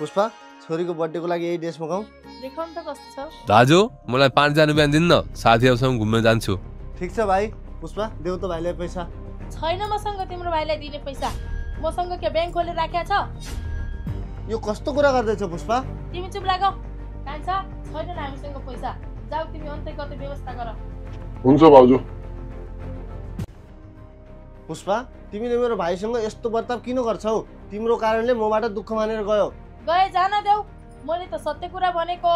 पुष्पा छोरीको बर्थडेको लागि यही ड्रेस मगाऊ। देखाउन त कस्तो छ दाजु मलाई 5000 रुपैयाँ दिनु न, साथीहरुसँग घुम्न जान्छु। ठीक छ भाइ। पुष्पा देऊ त भाइलाई पैसा। छैन मसँग तिम्रो भाइलाई दिने पैसा। मसँग के बैंक खोलेर राखेको छ? यो कस्तो कुरा गर्दैछौ पुष्पा? तिमी चुप लाग। कान्छा छैन हामीसँग पैसा। जाऊ तिमी अन्तै कतै व्यवस्था गर। हुन्छ भाउजू। पुष्पा तिमीले मेरो भाइसँग यस्तो बर्ताव किन गर्छौ? तिम्रो कारणले मबाट दुःख मानेर गयो। गए जान देऊ। मैले त सत्य कुरा भनेको।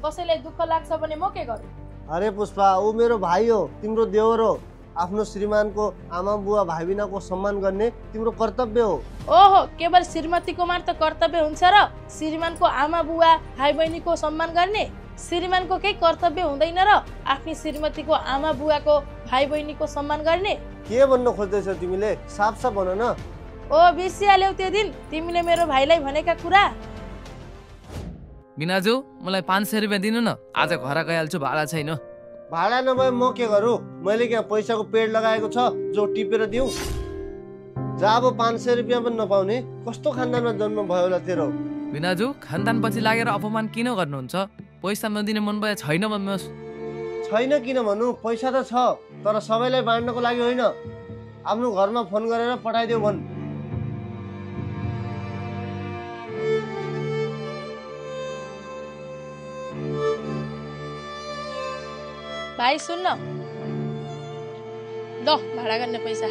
कसैलाई दुःख लाग्छ भने म के गरौँ? अरे पुष्पा ऊ मेरो भाइ हो, तिम्रो देवर हो। आफ्नो श्रीमानको आमा बुवा भाइ बिनाको सम्मान गर्ने तिम्रो कर्तव्य हो। ओहो केवल श्रीमतीको मात्र कर्तव्य हुन्छ र श्रीमानको आमा बुवा भाइ बहिनीको सम्मान गर्ने? श्रीमानको केही कर्तव्य हुँदैन र आफ्नी श्रीमतीको आमा बुवाको भाइ बहिनीको सम्मान गर्ने? के भन्न खोज्दैछौ तिमीले? साफ साफ भन न। ओ बिर्सिहाल्यौ त्यो दिन तिमीले मेरो भाइलाई भनेका कुरा? बिनाजु मलाई 500 रुपैयाँ दिनु न, आज घर गइहाल्छु, भाडा छैन। भाडा नभए म के गरौँ? मैले क्या पैसाको पेड लगाएको छ जो टिपेर दिउँ? जा अब 500 रुपैयाँ पनि नपाउने कस्तो खानदानमा जन्म भयो होला तेरो? बिनाजु खानदान पछि लागेर अपमान किन गर्नुहुन्छ? पैसा नदिने मन भए छैन भन्नुहोस्। छैन किन भन्नु, पैसा त छ तर सबैलाई बाँड्नको लागि होइन। आफ्नो घरमा फोन गरेर पठाइदेऊ भन्। भाइ सुन्न ल भाडा गर्ने पैसा।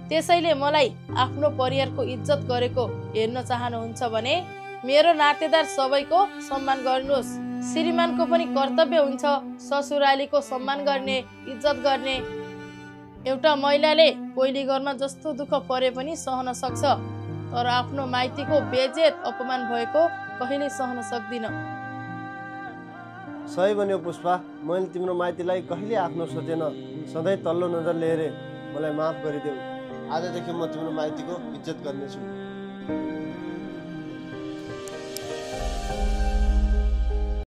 त्यसैले मलाई आफ्नो परिवारको इज्जत गरेको हेर्न चाहनुहुन्छ भने मेरो नातेदार सबैको सम्मान गर्नुहोस्। श्रीमानको पनि कर्तव्य हुन्छ ससुरालीको सम्मान गर्ने, इज्जत गर्ने। एउटा महिलाले पहिली घरमा जस्तो दुःख परे पनि सहन सक्छ तर आफ्नो माइतीको बेइज्जत अपमान भएको कहिले सहन सक्दिन। सही भन्यो पुष्पा। मैले तिम्रो माइतीलाई कहिले आफ्नो सोचेन, सधैँ तल्लो नजरले हेरे। मलाई माफ गरिदेऊ। आजदेखि म तिम्रो माइतीको इज्जत गर्नेछु।